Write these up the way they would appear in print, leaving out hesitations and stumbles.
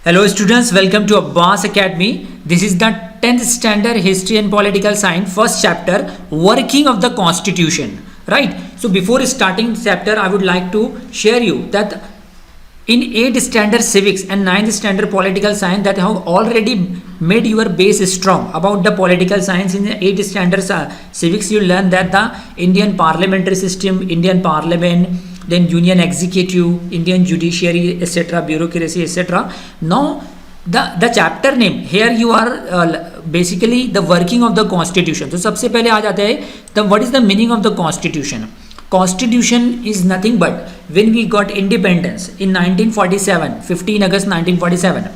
Hello students, welcome to Abbas Academy. This is the 10th standard history and political science first chapter, working of the constitution, right? So before starting chapter I would like to share you that in 8th standard civics and 9th standard political science that have already made your base strong about the political science. In the 8th standard civics you learn that the Indian parliamentary system, Indian parliament, then union executive, Indian judiciary, etc., bureaucracy, etc. Now the chapter name here you are basically the working of the constitution. तो सबसे पहले आ जाते हैं the what is the meaning of the constitution. Constitution is nothing but when we got independence in 1947, 15 अगस्त 1947,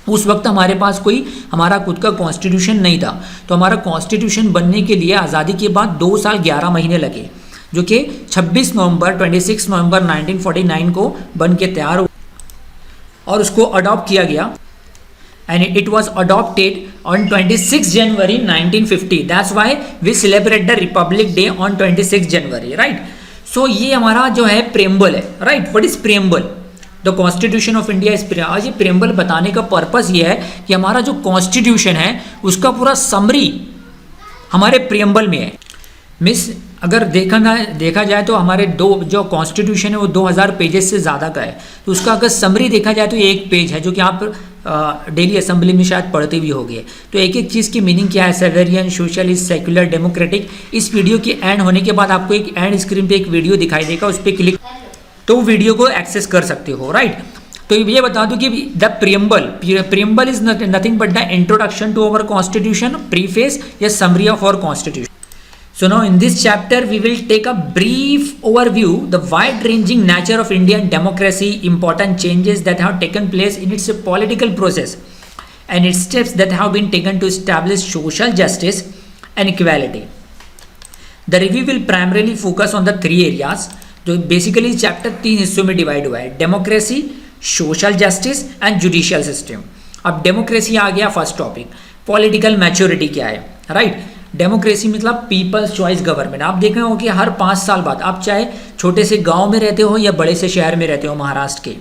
उस वक्त हमारे पास कोई हमारा खुद का कॉन्स्टिट्यूशन नहीं था. तो हमारा कॉन्स्टिट्यूशन बनने के लिए आज़ादी के बाद 2 साल 11 महीने लगे, जो कि 26 नवंबर 1949 को बन के तैयार हुआ और उसको अडॉप्ट किया गया. And it was adopted on 26 January 1950. That's why we celebrate the Republic Day on 26 January, right. So ये हमारा जो है प्रेम्बल है, right. What is preamble? The constitution of India is. आज ये प्रेम्बल बताने का पर्पस ये है कि हमारा जो कॉन्स्टिट्यूशन है उसका पूरा समरी हमारे प्रेम्बल में है. मिस अगर देखा जाए तो हमारे जो कॉन्स्टिट्यूशन है वो 2000 पेजेस से ज़्यादा का है. तो उसका अगर समरी देखा जाए तो ये एक पेज है जो कि आप डेली असेंबली में शायद पढ़ते भी होंगे. तो एक एक चीज़ की मीनिंग क्या है, सेवेरियन, सोशलिस्ट, सेक्युलर, डेमोक्रेटिक. इस वीडियो के एंड होने के बाद आपको एक एंड स्क्रीन पे एक वीडियो दिखाई देगा, उस पर क्लिक तो वीडियो को एक्सेस कर सकते हो, राइट. तो ये बता दूं कि the preamble is nothing but the introduction to our constitution, preface या summary of our constitution. So now in this chapter we will take a brief overview the wide-ranging nature of Indian democracy, important changes that have taken place in its political process, and its steps that have been taken to establish social justice and equality. The review will primarily focus on the 3 areas. जो basically chapter 3 हिस्सों में divide हुआ है: democracy, social justice and judicial system. अब democracy आ गया first topic. Political maturity क्या है, right. Democracy मतलब पीपल्स चॉइस गवर्नमेंट. आप देख रहे हो कि हर 5 साल बाद, आप चाहे छोटे से गांव में रहते हो या बड़े से शहर में रहते हो, महाराष्ट्र के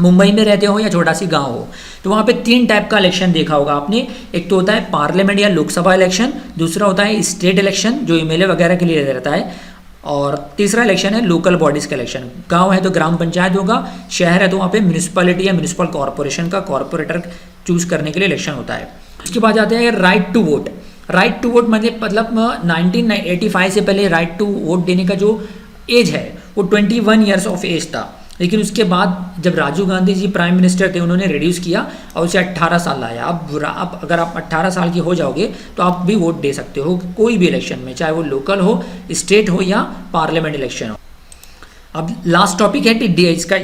मुंबई में रहते हो या छोटा सी गांव हो, तो वहाँ पे 3 टाइप का इलेक्शन देखा होगा आपने. एक तो होता है पार्लियामेंट या लोकसभा इलेक्शन, दूसरा होता है स्टेट इलेक्शन जो एमएलए वगैरह के लिए रहता है, और तीसरा इलेक्शन है लोकल बॉडीज का इलेक्शन. गाँव है तो ग्राम पंचायत होगा, शहर है तो वहाँ पे म्यूनिसिपैलिटी या म्यूनिसिपल कॉरपोरेशन का कॉरपोरेटर चूज करने के लिए इलेक्शन होता है. उसके बाद आते हैं right to vote. Right to vote मतलब 1985 से पहले राइट टू वोट देने का जो एज है वो 21 ईयर्स ऑफ एज था. लेकिन उसके बाद जब राजीव गांधी जी प्राइम मिनिस्टर थे उन्होंने रिड्यूस किया और उसे 18 साल लाया. अब अगर आप 18 साल के हो जाओगे तो आप भी वोट दे सकते हो कोई भी इलेक्शन में, चाहे वो लोकल हो, स्टेट हो या पार्लियामेंट इलेक्शन हो. अब लास्ट टॉपिक है इसका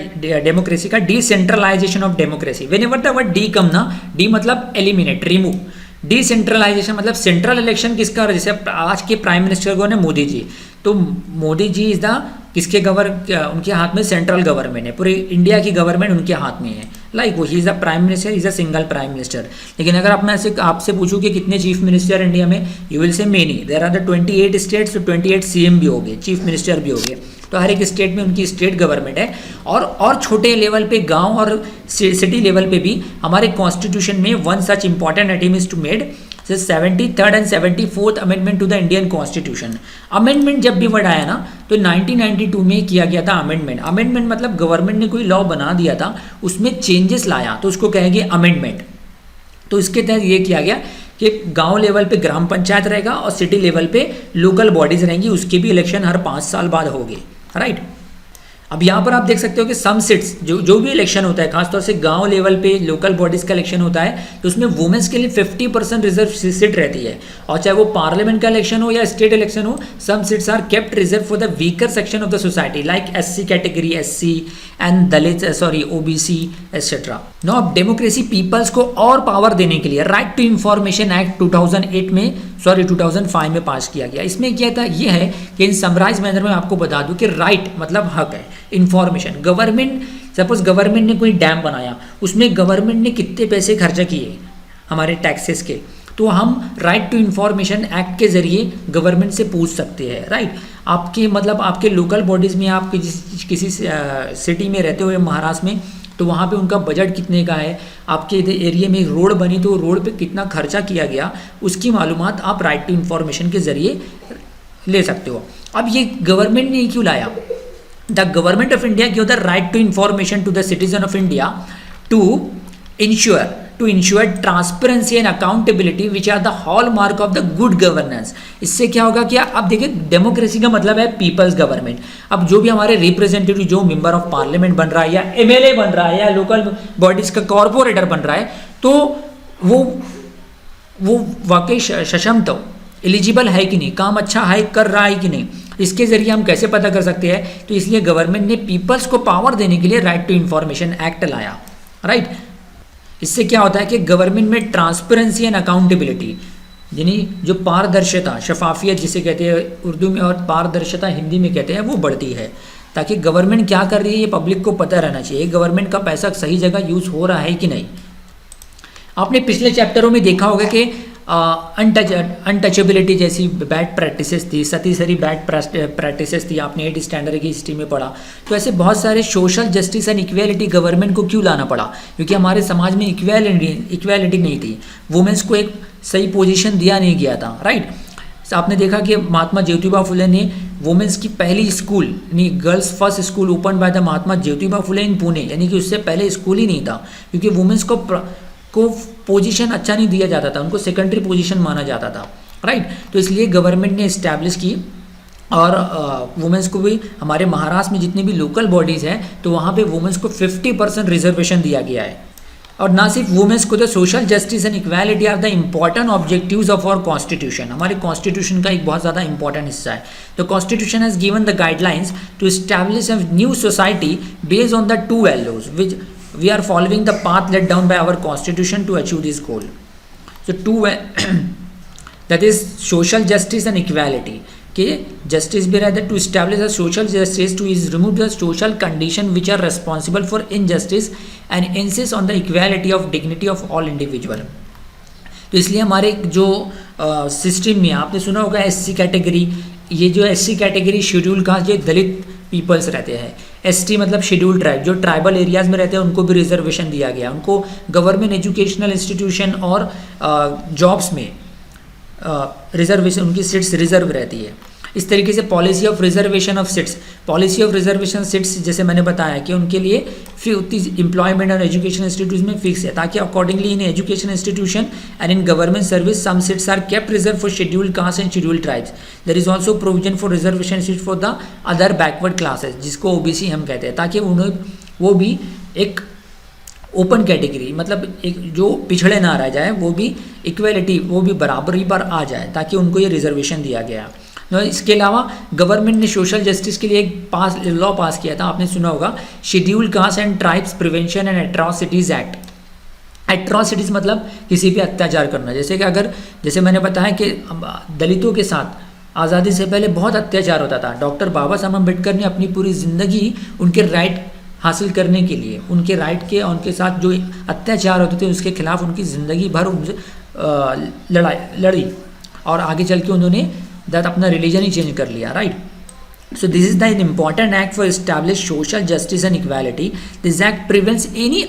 डेमोक्रेसी का, decentralisation of democracy. Whenever the word D come ना, डी मतलब एलिमिनेट, रिमूव. डिसेंट्रलाइजेशन मतलब सेंट्रल इलेक्शन किसका, जैसे आज के प्राइम मिनिस्टर कौन है, मोदी जी. तो मोदी जी इज द किसके उनके हाथ में सेंट्रल गवर्नमेंट है, पूरे इंडिया की गवर्नमेंट उनके हाथ में है. लाइक वो ही is the prime minister, is a single prime minister. लेकिन अगर आप मैं आपसे पूछूं कि कितने चीफ मिनिस्टर इंडिया में, you will say many. There are the 28 states, तो 28 सीएम भी हो गए, चीफ मिनिस्टर भी हो गए. तो हर एक स्टेट में उनकी स्टेट गवर्नमेंट है. और छोटे लेवल पे गांव और सिटी लेवल पे भी हमारे कॉन्स्टिट्यूशन में one such important item is to made 73rd and 74th amendment to the Indian constitution. Amendment जब भी वर्ड आया ना तो 1992 में किया गया था अमेंडमेंट. अमेंडमेंट मतलब गवर्नमेंट ने कोई लॉ बना दिया था, उसमें चेंजेस लाया तो उसको कहेंगे अमेंडमेंट. तो इसके तहत ये किया गया कि गांव लेवल पे ग्राम पंचायत रहेगा और सिटी लेवल पे लोकल बॉडीज रहेंगी, उसके भी इलेक्शन हर 5 साल बाद होंगे, राइट. अब यहाँ पर आप देख सकते हो कि सम सीट्स जो भी इलेक्शन होता है, खासतौर से गांव लेवल पे लोकल बॉडीज का इलेक्शन होता है, तो उसमें वुमेन्स के लिए 50% रिजर्व सीट रहती है. और चाहे वो पार्लियामेंट का इलेक्शन हो या स्टेट इलेक्शन हो, some seats are kept reserve for the weaker section of the society like SC category, SC and Dalit, OBC etcetera. Now अब डेमोक्रेसी पीपल्स को और पावर देने के लिए राइट टू इंफॉर्मेशन एक्ट 2005 में पास किया गया. इसमें क्या था, ये है कि इन समराइज मैनर में आपको बता दूं कि राइट मतलब हक है, इंफॉर्मेशन. गवर्नमेंट, सपोज गवर्नमेंट ने कोई डैम बनाया, उसमें गवर्नमेंट ने कितने पैसे खर्चा किए हमारे टैक्सेस के, तो हम राइट टू इंफॉर्मेशन एक्ट के जरिए गवर्नमेंट से पूछ सकते हैं, राइट. आपके लोकल बॉडीज़ में आप किसी सिटी में रहते हो या महाराष्ट्र में, तो वहाँ पे उनका बजट कितने का है, आपके एरिया में रोड बनी तो रोड पे कितना खर्चा किया गया, उसकी मालूमात आप राइट टू इन्फॉर्मेशन के ज़रिए ले सकते हो। अब ये गवर्नमेंट ने क्यों लाया? The government of India give the right to information to the citizen of India to ensure transparency and accountability which are the hallmark of the good governance. इससे क्या होगा कि अब देखिए डेमोक्रेसी का मतलब है पीपल्स गवर्नमेंट। अब जो भी हमारे रिप्रेजेंटेटिव, जो मेंबर ऑफ पार्लियामेंट बन रहा है या एमएलए बन रहा है या लोकल बॉडीज का कॉर्पोरेटर बन रहा है, तो वो वाकई सक्षम तो एलिजिबल है कि नहीं, काम अच्छा है कर रहा है कि नहीं, इसके जरिए हम कैसे पता कर सकते हैं? तो इसलिए गवर्नमेंट ने पीपल्स को पावर देने के लिए राइट टू इन्फॉर्मेशन एक्ट लाया, राइट। इससे क्या होता है कि गवर्नमेंट में ट्रांसपेरेंसी एंड अकाउंटेबिलिटी, यानी जो पारदर्शिता, शफाफियत जिसे कहते हैं उर्दू में और पारदर्शिता हिंदी में कहते हैं, वो बढ़ती है, ताकि गवर्नमेंट क्या कर रही है ये पब्लिक को पता रहना चाहिए, गवर्नमेंट का पैसा सही जगह यूज़ हो रहा है कि नहीं। आपने पिछले चैप्टरों में देखा होगा कि अनटचेबिलिटी जैसी बैड प्रैक्टिसेस थी, सती बैड प्रैक्टिसेस थी, आपने 8th स्टैंडर्ड की हिस्ट्री में पढ़ा। तो ऐसे बहुत सारे social justice and equality government को क्यों लाना पड़ा? क्योंकि हमारे समाज में इक्वेलिटी नहीं थी, वुमेंस को एक सही पोजीशन दिया नहीं गया था, राइट। आपने देखा कि महात्मा ज्योतिबा फुले ने वुमेंस की पहली स्कूल, यानी girls first school open by the Mahatma Jyotiba Phule in Pune, यानी कि उससे पहले स्कूल ही नहीं था, क्योंकि वुमेंस को पोजीशन अच्छा नहीं दिया जाता था, उनको सेकेंडरी पोजीशन माना जाता था, राइट। तो इसलिए गवर्नमेंट ने इस्टेब्लिश की, और वुमेंस को भी हमारे महाराष्ट्र में जितनी भी लोकल बॉडीज़ हैं तो वहाँ पे वुमेंस को 50% रिजर्वेशन दिया गया है। और ना सिर्फ वुमेंस को, तो social justice and equality are the important objectives of our constitution, हमारे कॉन्स्टिट्यूशन का एक बहुत ज़्यादा इंपॉर्टेंट हिस्सा है। तो constitution has given the guidelines to establish a new society based on the 2 values which we are following the path laid down by our constitution to achieve this goal. So that is social justice and equality, कि justice भी रहता है to establish a social justice to is remove the social condition which are responsible for injustice and insist on the equality of dignity of all individual. तो इसलिए हमारे जो system में आपने सुना होगा SC कैटेगरी, ये जो SC कैटेगरी शेड्यूल कास्ट, जो दलित पीपल्स रहते हैं, ST मतलब शेड्यूल ट्राइब, जो ट्राइबल एरियाज़ में रहते हैं उनको भी रिजर्वेशन दिया गया, उनको गवर्नमेंट एजुकेशनल इंस्टीट्यूशन और जॉब्स में रिजर्वेशन, उनकी सीट्स रिजर्व रहती है। इस तरीके से policy of reservation of seats, policy of reservation seats जैसे मैंने बताया कि उनके लिए उतनी एम्प्लॉयमेंट और एजुकेशन इंस्टीट्यूट में फिक्स है, ताकि accordingly in education institution and in government service some seats are kept reserve for scheduled caste and scheduled tribes. There is also provision for reservation seat for the other backward classes, जिसको OBC हम कहते हैं, ताकि उन्हें वो भी एक open category, मतलब एक जो पिछड़े ना रह जाए, वो भी इक्वेलिटी, वो भी बराबरी पर आ जाए, ताकि उनको ये रिजर्वेशन दिया गया। इसके अलावा गवर्नमेंट ने सोशल जस्टिस के लिए एक लॉ पास किया था, आपने सुना होगा, scheduled caste and tribes prevention and atrocities act. Atrocities मतलब किसी पे अत्याचार करना, जैसे कि जैसे मैंने बताया कि दलितों के साथ आज़ादी से पहले बहुत अत्याचार होता था। डॉक्टर बाबा साहब अम्बेडकर ने अपनी पूरी ज़िंदगी उनके राइट हासिल करने के लिए, उनके राइट के, उनके साथ जो अत्याचार होते थे उसके खिलाफ उनकी ज़िंदगी भर उनसे लड़ी, और आगे चल के उन्होंने अपना रिलीजन ही चेंज कर लिया, right. So this is the important act for establish social justice and equality. This act prevents any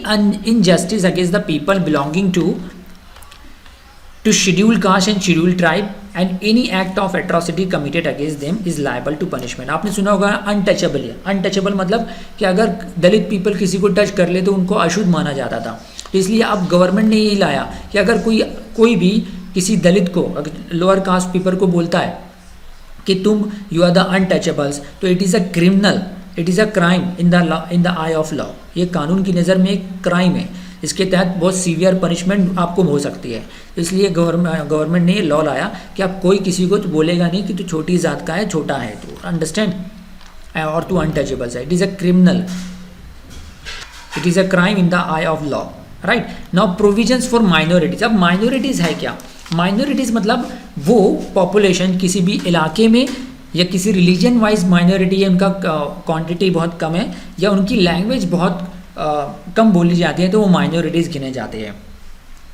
injustice against the people belonging to scheduled caste and scheduled tribe, and any act of atrocity committed against them is liable to punishment. आपने सुना होगा untouchable है, untouchable मतलब कि अगर दलित people किसी को touch कर ले तो उनको अशुद्ध माना जाता था। तो इसलिए अब गवर्नमेंट ने यही लाया कि अगर कोई भी किसी दलित को, लोअर कास्ट पीपल को बोलता है कि तुम यू आर द अनटचेबल्स, तो it is a criminal, it is a crime in the I of law. ये कानून की नज़र में एक क्राइम है, इसके तहत बहुत सीवियर पनिशमेंट आपको हो सकती है। तो इसलिए गवर्नमेंट ने ये लॉ लाया कि अब कोई किसी को तो बोलेगा नहीं कि तू छोटी जात का है, छोटा है तू, अंडरस्टैंड, और तू अनटचेबल्स है। It is a criminal, it is a crime in the I of law, right. Now provisions for minorities. अब माइनॉरिटीज़ है क्या? माइनॉरिटीज़ मतलब वो पॉपुलेशन किसी भी इलाके में या किसी रिलीजन वाइज माइनॉरिटी है, उनका क्वांटिटी बहुत कम है या उनकी लैंग्वेज बहुत कम बोली जाती है, तो वो माइनॉरिटीज़ गिने जाते हैं।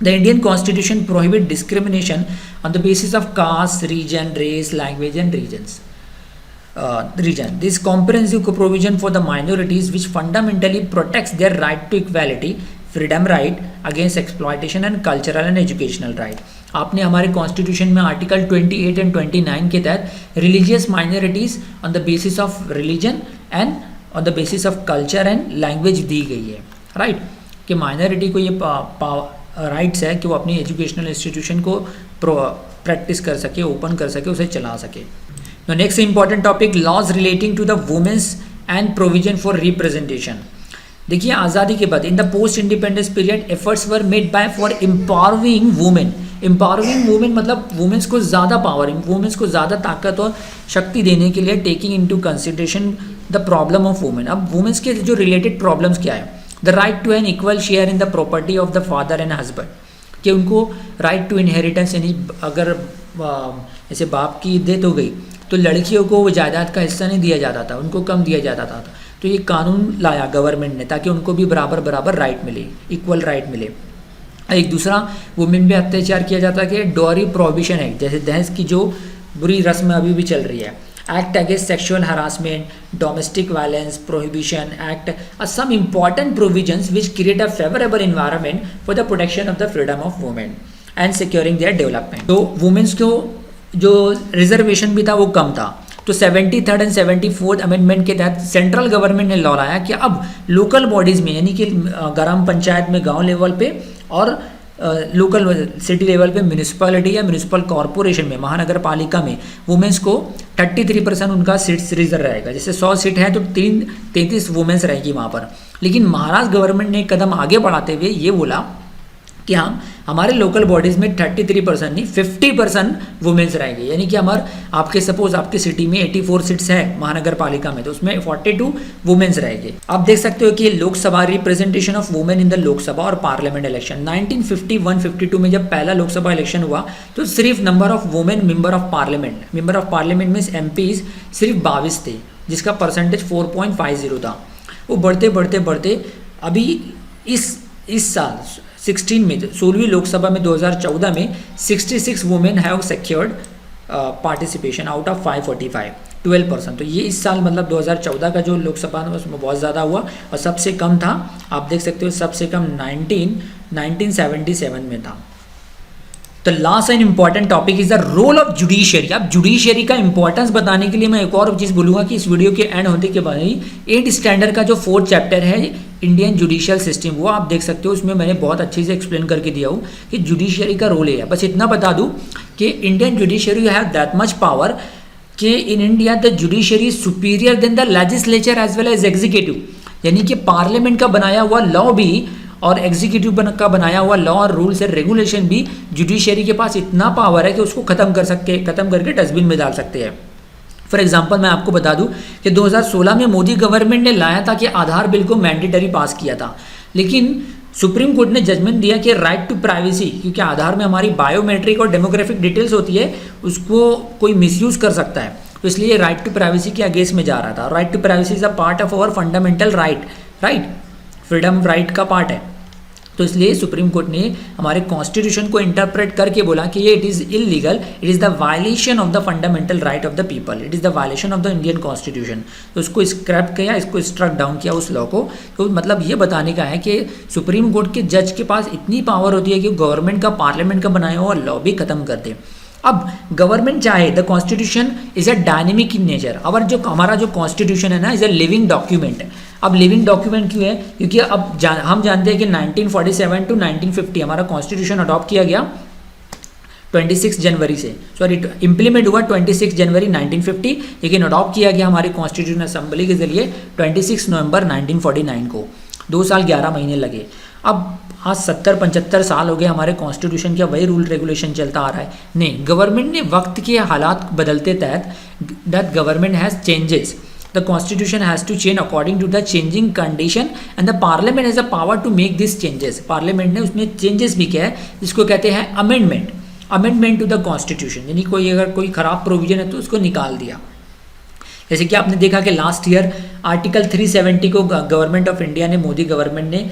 The Indian constitution prohibit discrimination on the basis of caste, region, race, language and regions. region. This comprehensive provision for the minorities which fundamentally protects their right to equality, freedom right against exploitation and cultural and educational right. आपने हमारे constitution में article 28 and 29 के तहत religious minorities on the basis of religion and on the basis of culture and language दी गई है, right कि minority को ये राइट्स है कि वो अपनी एजुकेशनल इंस्टीट्यूशन को प्रैक्टिस कर सके, ओपन कर सके, उसे चला सके. Now next important topic, laws relating to the women's and provision for representation. देखिए आज़ादी के बाद in the post independence period efforts were made by for empowering women. Empowering women मतलब वुमेन्स को ज़्यादा पावर, वुमेन्स को ज़्यादा ताकत और शक्ति देने के लिए taking into consideration the problem of women. अब वुमेन्स के जो रिलेटेड प्रॉब्लम्स क्या है, the right to an equal share in the property of the father and husband, कि उनको राइट टू इनहेरिटेंस यानी अगर ऐसे बाप की डेथ हो गई तो लड़कियों को वो जायदाद का हिस्सा नहीं दिया जाता था, उनको कम दिया जाता था. तो ये कानून लाया गवर्नमेंट ने ताकि उनको भी बराबर राइट मिले, इक्वल राइट मिले. एक दूसरा वुमेन पे अत्याचार किया जाता है कि डॉरी प्रोहिबिशन एक्ट, जैसे दहेज की जो बुरी रस्म अभी भी चल रही है, act against sexual harassment, domestic violence prohibition act are some important provisions which create a favourable environment for the protection of the freedom of women and securing their development. तो वुमेन्स को जो रिजर्वेशन भी था वो कम था. तो 73rd and 74th amendment के तहत सेंट्रल गवर्नमेंट ने लॉ लाया कि अब लोकल बॉडीज़ में यानी कि ग्राम पंचायत में गांव लेवल पे और लोकल सिटी लेवल पे म्यूनिसिपैलिटी या म्यूनिसिपल कॉरपोरेशन में महानगर पालिका में वुमेन्स को 33% उनका सीट्स रिजर्व रहेगा. जैसे 100 सीट है तो 33 वुमेन्स रहेगी वहाँ पर. लेकिन महाराष्ट्र गवर्नमेंट ने कदम आगे बढ़ाते हुए ये बोला कि हाँ हमारे लोकल बॉडीज़ में 33% नहीं 50% वुमेन्स रहेंगे. यानी कि आपके सपोज आपके सिटी में 84 सीट्स है महानगर पालिका में, तो उसमें 42 वुमेन्स रहेंगे. आप देख सकते हो कि Lok Sabha representation of women in the Lok Sabha और पार्लियामेंट इलेक्शन 1951-52 में जब पहला लोकसभा इलेक्शन हुआ तो सिर्फ number of women member of parliament means MPs सिर्फ 22 थे, जिसका परसेंटेज 4.50 था. वो बढ़ते अभी इस साल 16 में 16वीं लोकसभा में 2014 में 66 women have secured participation out of 545, 12%. तो ये इस साल मतलब 2014 का जो लोकसभा में उसमें बहुत ज़्यादा हुआ और सबसे कम था आप देख सकते हो, सबसे कम 1977 में था. तो last and important topic is the role of judiciary. अब जुडिशियरी का इंपॉर्टेंस बताने के लिए मैं एक और चीज़ बोलूँगा कि इस वीडियो के एंड होने के बाद ही 8th स्टैंडर्ड का जो 4th चैप्टर है इंडियन जुडिशियल सिस्टम, वो आप देख सकते हो. उसमें मैंने बहुत अच्छे से एक्सप्लेन करके दिया हूँ कि जुडिशियरी का रोल है. बस इतना बता दूँ कि Indian judiciary have that much power कि in India the judiciary is superior then the legislature as well as executive. यानी कि पार्लियामेंट का बनाया हुआ लॉ भी और एग्जीक्यूटिव का बनाया हुआ लॉ और रूल्स एंड रेगुलेशन भी जुडिशियरी के पास इतना पावर है कि उसको खत्म करके डस्टबिन में डाल सकते हैं. फॉर एग्जांपल मैं आपको बता दूं कि 2016 में मोदी गवर्नमेंट ने लाया था कि आधार बिल को मैंडेटरी पास किया था, लेकिन सुप्रीम कोर्ट ने जजमेंट दिया कि राइट टू प्राइवेसी, क्योंकि आधार में हमारी बायोमेट्रिक और डेमोग्राफिक डिटेल्स होती है, उसको कोई मिसयूज कर सकता है, तो इसलिए राइट टू प्राइवेसी के अगेंस्ट में जा रहा था. Right to privacy is a part of our fundamental right, freedom right का पार्ट है. तो इसलिए सुप्रीम कोर्ट ने हमारे कॉन्स्टिट्यूशन को इंटरप्रेट करके बोला कि ये it is illegal, it is the violation of the fundamental right of the people, it is the violation of the Indian constitution. तो उसको स्क्रैप किया, इसको स्ट्रक डाउन किया उस लॉ को. तो मतलब ये बताने का है कि सुप्रीम कोर्ट के जज के पास इतनी पावर होती है कि गवर्नमेंट का पार्लियामेंट का बनाया हुआ लॉ भी खत्म कर दे. अब गवर्नमेंट चाहे, the constitution is a dynamic in nature. हमारा जो कॉन्स्टिट्यूशन है ना इज अ लिविंग डॉक्यूमेंट. अब लिविंग डॉक्यूमेंट क्यों है? क्योंकि अब हम जानते हैं कि 1947 to 1950 हमारा कॉन्स्टिट्यूशन अडॉप्ट किया गया 26 जनवरी से, इम्प्लीमेंट हुआ 26 जनवरी 1950, लेकिन अडॉप्ट किया गया हमारी कॉन्स्टिट्यूशन असेंबली के जरिए 26 नवंबर 1949 को. 2 साल 11 महीने लगे. अब आज 70-75 साल हो गए हमारे कॉन्स्टिट्यूशन का वही रूल रेगुलेशन चलता आ रहा है. नहीं, गवर्नमेंट ने वक्त के हालात बदलते तहत that government has changes. The constitution has to change according to the changing condition and the parliament has a power to make these changes. Parliament ने उसमें changes भी किया है, जिसको कहते हैं amendment to the constitution. यानी अगर कोई खराब प्रोविजन है तो उसको निकाल दिया. जैसे कि आपने देखा कि लास्ट ईयर आर्टिकल 370 को गवर्नमेंट ऑफ इंडिया ने, मोदी गवर्नमेंट ने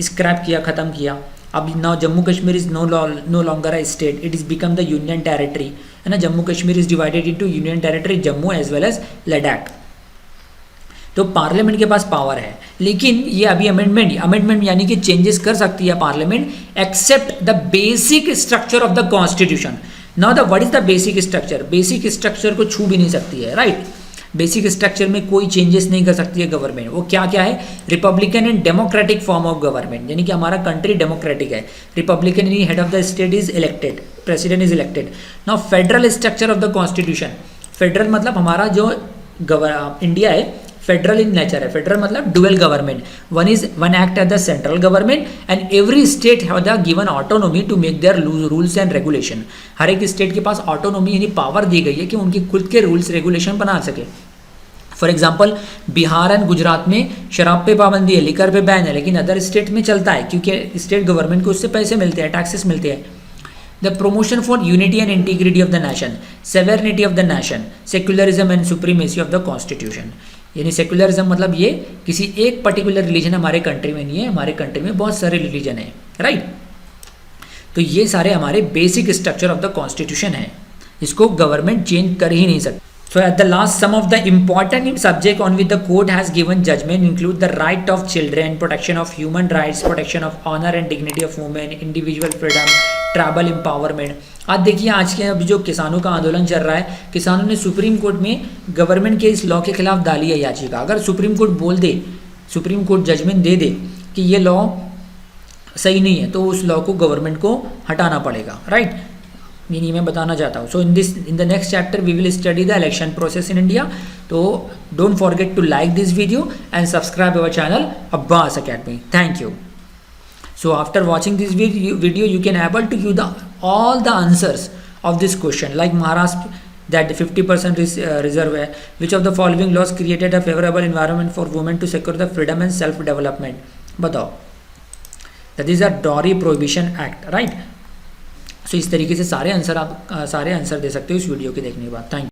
स्क्रैप किया, ख़त्म किया. अब now Jammu Kashmir is no longer a state, it is become the union territory, है ना। Jammu Kashmir is divided into union territory Jammu as well as Ladakh. तो पार्लियामेंट के पास पावर है, लेकिन ये अभी अमेंडमेंट यानी कि चेंजेस कर सकती है parliament except the basic structure of the constitution. Now the what is the basic structure, basic structure को छू भी नहीं सकती है, राइट। बेसिक स्ट्रक्चर में कोई चेंजेस नहीं कर सकती है गवर्नमेंट। वो क्या क्या है, republican and democratic form of government, यानी कि हमारा कंट्री डेमोक्रेटिक है। रिपब्लिकन यानी head of the state is elected, president is elected. Now federal structure of the constitution, federal मतलब हमारा जो इंडिया है फेडरल इन नेचर है। फेडरल मतलब dual government, one act at the central government and every state have the given autonomy to make their rules and regulation. हर एक state के पास autonomy यानी पावर दी गई है कि उनके खुद के रूल्स रेगुलेशन बना सके। For example Bihar and Gujarat में शराब पे पाबंदी है, लिकर पे बैन है, लेकिन अदर स्टेट में चलता है क्योंकि स्टेट गवर्नमेंट को उससे पैसे मिलते हैं, टैक्सेस मिलते हैं। The promotion for unity and integrity of the nation, severity of the nation, secularism and supremacy of the constitution. यानी सेक्युलरिज्म मतलब ये किसी एक पर्टिकुलर रिलीजन हमारे कंट्री में नहीं है, हमारे कंट्री में बहुत सारे रिलीजन है, राइट। तो ये सारे हमारे basic structure of the constitution है, इसको गवर्नमेंट चेंज कर ही नहीं सकती। So at the last, some of the important subject on which the court has given judgment include the right of children, protection of human rights, protection of honor and dignity of women, individual freedom, tribal empowerment. आज देखिए आज के अभी जो किसानों का आंदोलन चल रहा है, किसानों ने सुप्रीम कोर्ट में गवर्नमेंट के इस लॉ के खिलाफ डाली है याचिका। अगर सुप्रीम कोर्ट बोल दे, सुप्रीम कोर्ट जजमेंट दे दे कि ये लॉ सही नहीं है, तो उस लॉ को गवर्नमेंट को हटाना पड़ेगा, राइट। ये मैं बताना चाहता हूँ। So in the next chapter we will study the election process in India. तो don't forget to like this video and subscribe our channel Abbas academy. Thank you. So after watching this video you can able to use all the answers of this question, like Maharashtra that the 50% reserve hai, which of the following laws created a favorable environment for women to secure the freedom and self development, बताओ। that is a Dowry Prohibition Act, right। so इस तरीके से सारे answer आप सारे answer दे सकते हो इस वीडियो के देखने के बाद। Thank you.